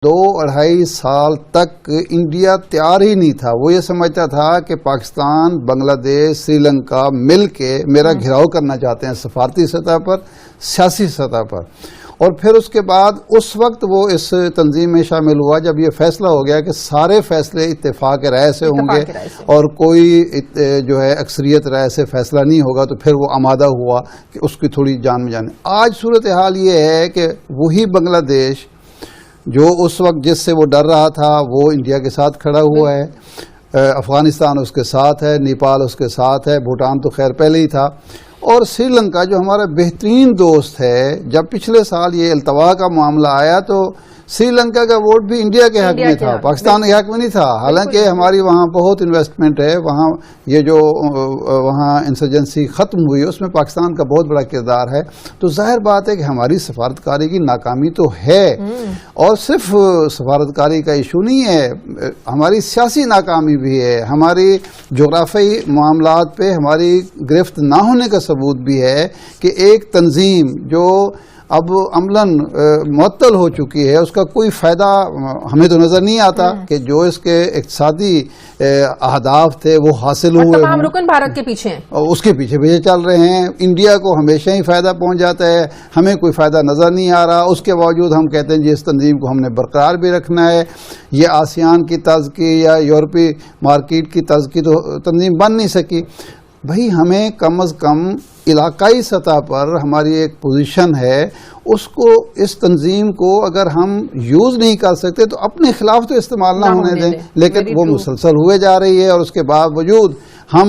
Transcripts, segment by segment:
2-2.5 سال تک انڈیا تیار ہی نہیں تھا. وہ یہ سمجھتا تھا کہ پاکستان، بنگلہ دیش، سری لنکا مل کے میرا گھیراؤ کرنا چاہتے ہیں سفارتی سطح پر، سیاسی سطح پر. اور پھر اس کے بعد اس وقت وہ اس تنظیم میں شامل ہوا جب یہ فیصلہ ہو گیا کہ سارے فیصلے اتفاق رائے سے ہوں گے اور کوئی جو ہے اکثریت رائے سے فیصلہ نہیں ہوگا. تو پھر وہ آمادہ ہوا کہ اس کی تھوڑی جان میں جانے. آج صورتحال یہ ہے کہ وہی بنگلہ دیش جو اس وقت جس سے وہ ڈر رہا تھا وہ انڈیا کے ساتھ کھڑا ہوا ہے. افغانستان اس کے ساتھ ہے، نیپال اس کے ساتھ ہے، بھوٹان تو خیر پہلے ہی تھا. اور سری لنکا جو ہمارا بہترین دوست ہے، جب پچھلے سال یہ التوا کا معاملہ آیا تو سری لنکا کا ووٹ بھی انڈیا کے حق میں تھا، پاکستان کے حق میں نہیں تھا. حالانکہ ہماری وہاں بہت انویسٹمنٹ ہے، وہاں یہ جو وہاں انسرجنسی ختم ہوئی اس میں پاکستان کا بہت بڑا کردار ہے. تو ظاہر بات ہے کہ ہماری سفارتکاری کی ناکامی تو ہے، اور صرف سفارتکاری کا ایشو نہیں ہے، ہماری سیاسی ناکامی بھی ہے، ہماری جغرافیائی معاملات پہ ہماری گرفت نہ ہونے کا ثبوت بھی ہے کہ ایک تنظیم جو اب عملاً معطل ہو چکی ہے، اس کا کوئی فائدہ ہمیں تو نظر نہیں آتا کہ جو اس کے اقتصادی اہداف تھے وہ حاصل ہوئے. تمام رکن بھارت کے پیچھے ہیں، اس کے پیچھے چل رہے ہیں. انڈیا کو ہمیشہ ہی فائدہ پہنچ جاتا ہے، ہمیں کوئی فائدہ نظر نہیں آ رہا. اس کے باوجود ہم کہتے ہیں جی اس تنظیم کو ہم نے برقرار بھی رکھنا ہے. یہ آسیان کی طرز کی یا یورپی مارکیٹ کی طرز کی تو تنظیم بن نہیں سکی. بھائی ہمیں کم از کم علاقائی سطح پر ہماری ایک پوزیشن ہے، اس کو اس تنظیم کو اگر ہم یوز نہیں کر سکتے تو اپنے خلاف تو استعمال نہ ہونے دیں. لیکن وہ مسلسل ہوئے جا رہی ہے اور اس کے باوجود ہم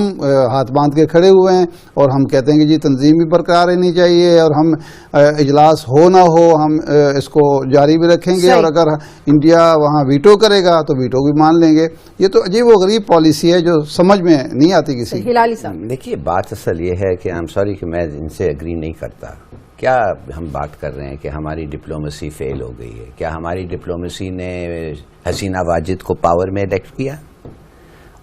ہاتھ باندھ کے کھڑے ہوئے ہیں اور ہم کہتے ہیں کہ جی تنظیم بھی برقرار رہنی چاہیے اور ہم اجلاس ہو نہ ہو ہم اس کو جاری بھی رکھیں گے، اور اگر انڈیا وہاں ویٹو کرے گا تو ویٹو بھی مان لیں گے. یہ تو عجیب و غریب پالیسی ہے جو سمجھ میں نہیں آتی کسی. ہلالی صاحب دیکھیے، بات اصل یہ ہے کہ آئی ایم سوری کہ میں ان سے اگری نہیں کرتا. کیا ہم بات کر رہے ہیں کہ ہماری ڈپلومیسی فیل ہو گئی ہے؟ کیا ہماری ڈپلومیسی نے حسینہ واجد کو پاور میں الیکٹ کیا؟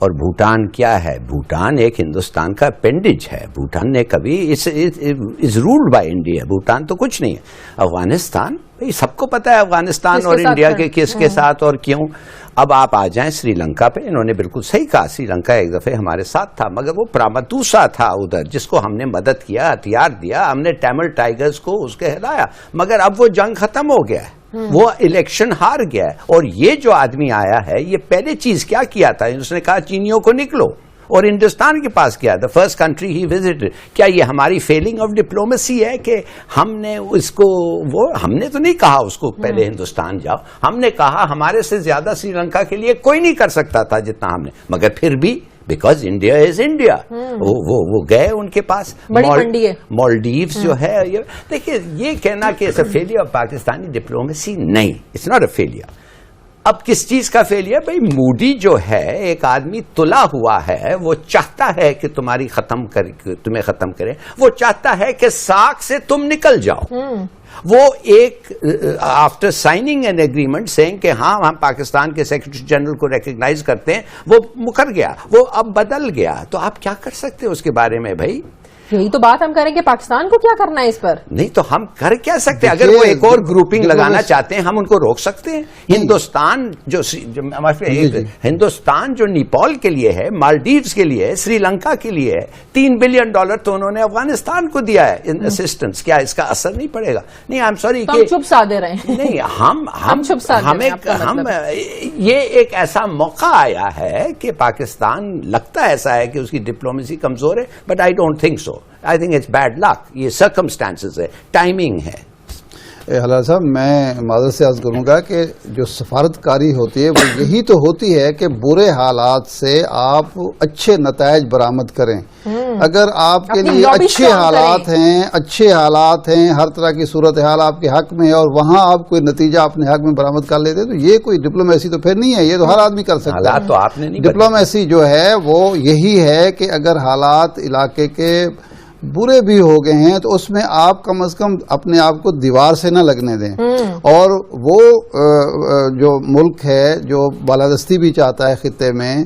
اور بھوٹان کیا ہے؟ بھوٹان ایک ہندوستان کا اپینڈیج ہے. بھوٹان نے کبھی از رولڈ بائی انڈیا. بھوٹان تو کچھ نہیں ہے. افغانستان سب کو پتا ہے افغانستان اور انڈیا کے کس کے ساتھ اور کیوں. اب آپ آ جائیں سری لنکا پہ، انہوں نے بالکل صحیح کہا، سری لنکا ایک دفعہ ہمارے ساتھ تھا مگر وہ پرامتوسا تھا ادھر، جس کو ہم نے مدد کیا، ہتھیار دیا، ہم نے ٹیمل ٹائیگرز کو اس کے ہلایا. مگر اب وہ جنگ ختم ہو گیا ہے، وہ الیکشن ہار گیا ہے. اور یہ جو آدمی آیا ہے یہ پہلے چیز کیا تھا؟ اس نے کہا چینیوں کو نکلو، اور ہندوستان کے پاس کیا؟ The first country he visited. کیا یہ ہماری فیلنگ آف ڈپلومیسی ہے کہ ہم نے اس کو ہم نے تو نہیں کہا اس کو پہلے ہندوستان جاؤ، ہم نے کہا ہمارے سے زیادہ سری لنکا کے لیے کوئی نہیں کر سکتا تھا جتنا ہم نے. مگر پھر بھی بیکاز انڈیا از انڈیا وہ گئے ان کے پاس. مالڈیوز جو ہے، دیکھیے یہ کہنا کہ it's a failure of Pakistani diplomacy, نہیں، اٹس ناٹ اے فیلئر. اب کس چیز کا فیلئر؟ بھائی مودی جو ہے ایک آدمی تلا ہوا ہے، وہ چاہتا ہے کہ تمہیں ختم کرے، وہ چاہتا ہے کہ ساکھ سے تم نکل جاؤ. وہ ایک آفٹر سائننگ این ایگریمنٹ سینگ کہ ہاں ہم پاکستان کے سیکرٹری جنرل کو ریکگنائز کرتے ہیں، وہ مکر گیا، وہ اب بدل گیا. تو آپ کیا کر سکتے ہیں اس کے بارے میں؟ بھائی یہی تو بات ہم کریں کہ پاکستان کو کیا کرنا ہے اس پر. نہیں تو ہم کر کیا سکتے ہیں؟ اگر وہ ایک اور گروپنگ لگانا چاہتے ہیں ہم ان کو روک سکتے ہیں. ہندوستان جو نیپال کے لیے ہے، مالڈیوز کے لیے ہے، سری لنکا کے لیے ہے، $3 بلین تو انہوں نے افغانستان کو دیا ہے اسسٹنس. کیا اس کا اثر نہیں پڑے گا؟ نہیں، آئی ایم سوری کہ چپ سا دے رہے ہیں. نہیں، ہم یہ ایک ایسا موقع آیا ہے کہ پاکستان لگتا ایسا ہے کہ اس کی ڈپلومیسی کمزور ہے، but I don't think so. I think it's bad luck. یہ circumstances ہے، ٹائمنگ ہے. حلال صاحب میں معذرت سے عرض کروں گا کہ جو سفارتکاری ہوتی ہے وہ یہی تو ہوتی ہے کہ برے حالات سے آپ اچھے نتائج برآمد کریں. اگر آپ کے لیے اچھے حالات ہیں، ہر طرح کی صورتحال آپ کے حق میں ہے اور وہاں آپ کوئی نتیجہ اپنے حق میں برآمد کر لیتے تو یہ کوئی ڈپلومیسی تو پھر نہیں ہے. یہ تو ہر آدمی کر سکتا ہے. تو آپ نے نہیں. ڈپلومیسی جو ہے وہ یہی ہے کہ اگر حالات علاقے کے برے بھی ہو گئے ہیں تو اس میں آپ کم از کم اپنے آپ کو دیوار سے نہ لگنے دیں. اور وہ جو ملک ہے جو بالادستی بھی چاہتا ہے خطے میں،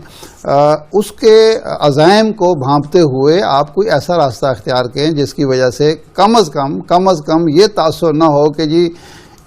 اس کے عزائم کو بھانپتے ہوئے آپ کوئی ایسا راستہ اختیار کریں جس کی وجہ سے کم از کم یہ تاثر نہ ہو کہ جی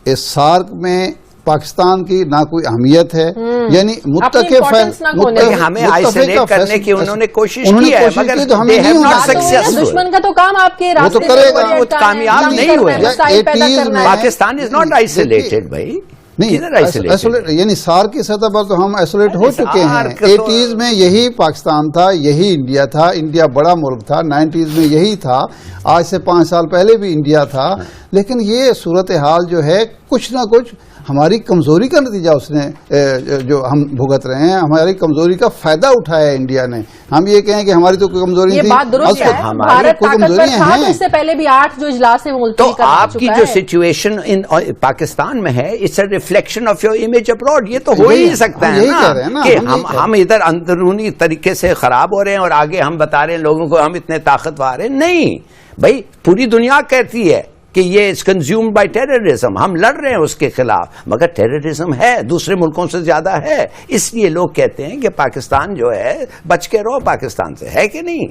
اس سارک میں پاکستان کی نہ کوئی اہمیت ہے، یعنی importance نہ کھونے کہ ہمیں آئسولیٹ کرنے کی انہوں نے کوشش کی ہے، مگر they have not successful. دشمن کا تو کام آپ کے راستے تو کرے گا، وہ کامیاب نہیں ہوئے. میں پاکستان از ناٹ آئسولیٹڈ بھائی، نہیں، یعنی سار کی سطح پر تو ہم ایسولیٹ ہو چکے ہیں. 80s میں یہی پاکستان تھا، یہی انڈیا تھا. انڈیا بڑا ملک تھا. 90s میں یہی تھا. آج سے 5 سال پہلے بھی انڈیا تھا. لیکن یہ صورتحال جو ہے کچھ نہ کچھ ہماری کمزوری کا نتیجہ اس نے جو ہم بھگت رہے ہیں، ہماری کمزوری کا فائدہ اٹھایا ہے انڈیا نے. ہم یہ کہیں کہ ہماری تو کوئی کمزوری نہیں تھی. یہ بات درست ہے، بھارت طاقتور تھا تو اس سے پہلے بھی 8 جو اجلاس ہیں وہ ملتوی تو آپ کی جو سچویشن پاکستان میں ہے، it's a reflection of your image abroad. یہ تو ہو ہی نہیں سکتا ہے نا کہ ہم ادھر اندرونی طریقے سے خراب ہو رہے ہیں اور آگے ہم بتا رہے ہیں لوگوں کو ہم اتنے طاقتور ہیں. نہیں بھائی، پوری دنیا کہتی ہے کہ یہ از کنزیومڈ بائی ٹیررزم. ہم لڑ رہے ہیں اس کے خلاف، مگر ٹیررزم ہے دوسرے ملکوں سے زیادہ ہے. اس لیے لوگ کہتے ہیں کہ پاکستان جو ہے بچ کے رہو پاکستان سے، ہے کہ نہیں؟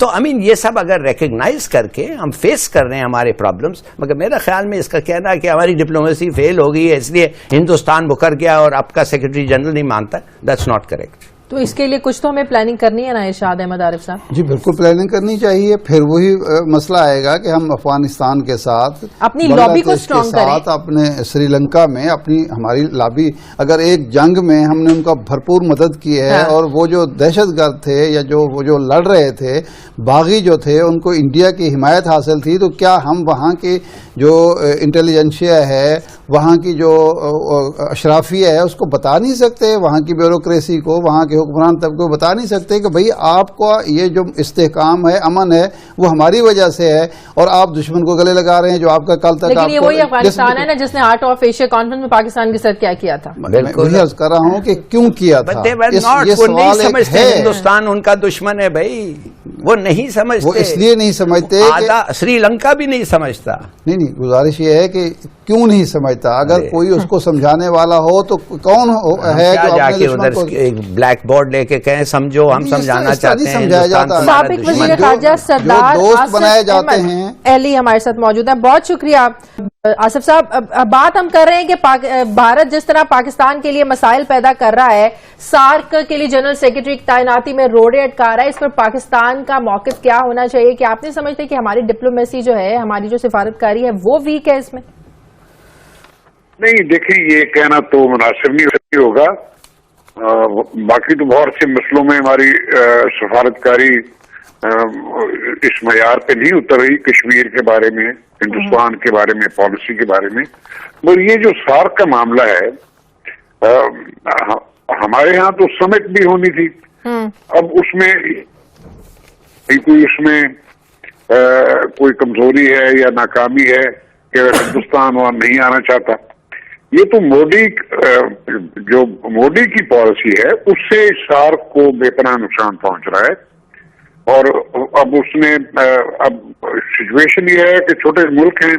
تو یہ سب اگر ریکگنائز کر کے ہم فیس کر رہے ہیں ہمارے پرابلمس، مگر میرا خیال میں اس کا کہنا ہے کہ ہماری ڈپلومیسی فیل ہو گئی ہے اس لیے ہندوستان مکر گیا اور اب کا سیکرٹری جنرل نہیں مانتا، دیٹس ناٹ کریکٹ. تو اس کے لیے کچھ تو ہمیں پلاننگ کرنی ہے نا ارشاد احمد عارف صاحب؟ جی بالکل پلاننگ کرنی چاہیے. پھر وہی مسئلہ آئے گا کہ ہم افغانستان کے ساتھ، اپنی لابی کو اسٹرانگ کریں، اپنے سری لنکا میں ہماری لابی، اگر ایک جنگ میں ہم نے ان کا بھرپور مدد کی ہے اور وہ جو دہشت گرد تھے یا وہ جو لڑ رہے تھے، باغی جو تھے، ان کو انڈیا کی حمایت حاصل تھی، تو کیا ہم وہاں کی جو انٹیلیجنسیا ہے، وہاں کی جو اشرافیہ ہے، اس کو بتا نہیں سکتے؟ وہاں کی بیوروکریسی کو، وہاں کے حکمران طبقے کو بتا نہیں سکتے کہ بھئی آپ کو یہ جو استحکام ہے، امن ہے، وہ ہماری وجہ سے ہے، اور آپ دشمن کو گلے لگا رہے ہیں جو آپ کا کل تک. لیکن یہ وہی افغانستان ہے نا جس نے ہارٹ آف ایشیا کانفرنس میں پاکستان کے ساتھ کیا تھا. میں وہی عرض کر رہا ہوں کہ کیوں کیا تھا. یہ سوال ہے، ہندوستان ان کا دشمن ہے بھائی، وہ نہیں سمجھتے. وہ اس لیے نہیں سمجھتے، سری لنکا بھی نہیں سمجھتا. نہیں، گزارش یہ ہے کہ کیوں نہیں سمجھتا؟ اگر کوئی اس کو سمجھانے والا ہو تو کون ہے جو جا کے ادھر ایک بلیک بورڈ لے کے کہیں سمجھو، ہم سمجھانا چاہتے ہیں. سابق وزیر خارجہ سردار آصف احمد علی ہمارے ساتھ موجود ہیں. بہت شکریہ آصف صاحب. بات ہم کر رہے ہیں کہ بھارت جس طرح پاکستان کے لیے مسائل پیدا کر رہا ہے، سارک کے لیے جنرل سیکرٹری کی تعیناتی میں روڑے اٹکا رہا ہے، اس پر پاکستان کا موقف کیا ہونا چاہیے؟ کہ آپ نہیں سمجھتے کہ ہماری ڈپلومیسی جو ہے، ہماری جو سفارتکاری ہے، وہ ویک ہے اس میں؟ نہیں دیکھیں، یہ کہنا تو مناسب نہیں ہوگا. باقی تو بہت سے مسئلوں میں ہماری سفارتکاری اس معیار پہ نہیں اتر رہی. کشمیر کے بارے میں، ہندوستان کے بارے میں، پالیسی کے بارے میں. مگر یہ جو سارک کا معاملہ ہے، ہمارے ہاں تو سمٹ بھی ہونی تھی. اب اس میں کوئی کمزوری ہے یا ناکامی ہے کہ ہندوستان وہاں نہیں آنا چاہتا. یہ تو مودی کی پالیسی ہے، اس سے سارک کو بے پناہ نقصان پہنچ رہا ہے. اور اب سچویشن یہ ہے کہ چھوٹے ملک ہیں،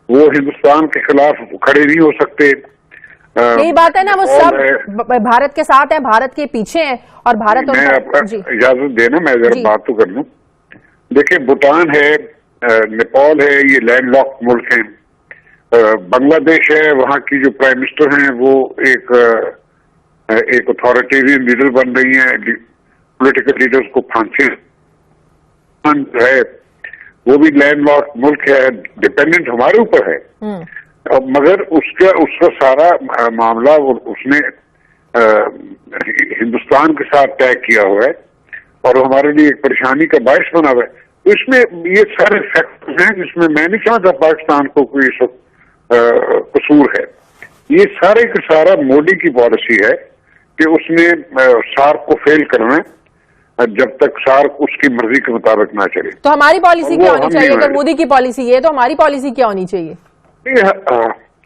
وہ ہندوستان کے خلاف کھڑے نہیں ہو سکتے. یہی بات ہے نا، وہ سب بھارت کے ساتھ ہیں، بھارت کے پیچھے ہیں، اور بھارت اجازت دینا میں ذرا بات تو کر لوں. دیکھیں، بھوٹان ہے، نیپال ہے، یہ لینڈ لاک ملک ہیں. بنگلہ دیش ہے، وہاں کی جو پرائم منسٹر ہیں وہ ایک اتھارٹیرین لیڈر بن رہی ہیں. پولیٹیکل لیڈرز کو پھانسی ہے، وہ بھی لینڈ لاک ملک ہے، ڈپینڈنٹ ہمارے اوپر ہے. مگر اس کا سارا معاملہ اس نے ہندوستان کے ساتھ طے کیا ہوا ہے اور ہمارے لیے ایک پریشانی کا باعث بنا ہوا ہے. اس میں یہ سارے فیکٹرز ہیں جس میں نہیں سمجھتا پاکستان کو کوئی قصور ہے. یہ سارے کا سارا مودی کی پالیسی ہے کہ اس نے سارک کو فیل کرنا ہے جب تک سارک اس کی مرضی کے مطابق نہ چلے. تو ہماری پالیسی کیا ہونی چاہیے؟ اگر مودی کی پالیسی یہ ہے تو ہماری پالیسی کیا ہونی چاہیے؟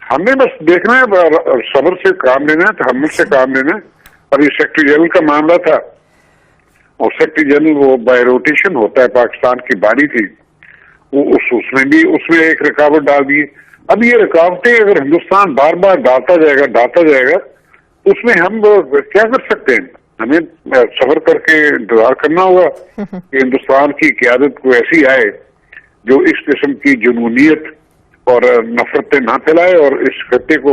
ہمیں بس دیکھنا ہے، صبر سے کام لینا ہے، تحمل سے کام لینا ہے. اور یہ سیکرٹری جنرل کا معاملہ تھا، اور سیکرٹری جنرل وہ بائی روٹیشن ہوتا ہے، پاکستان کی باری تھی، اس میں ایک رکاوٹ ڈال دی. اب یہ رکاوٹیں اگر ہندوستان بار بار ڈالتا جائے گا اس میں ہم کیا کر سکتے ہیں؟ ہمیں صبر کر کے انتظار کرنا ہوگا کہ ہندوستان کی قیادت کو ایسی آئے جو اس قسم کی جنونیت اور نفرتیں نہ پھیلائے اور اس خطے کو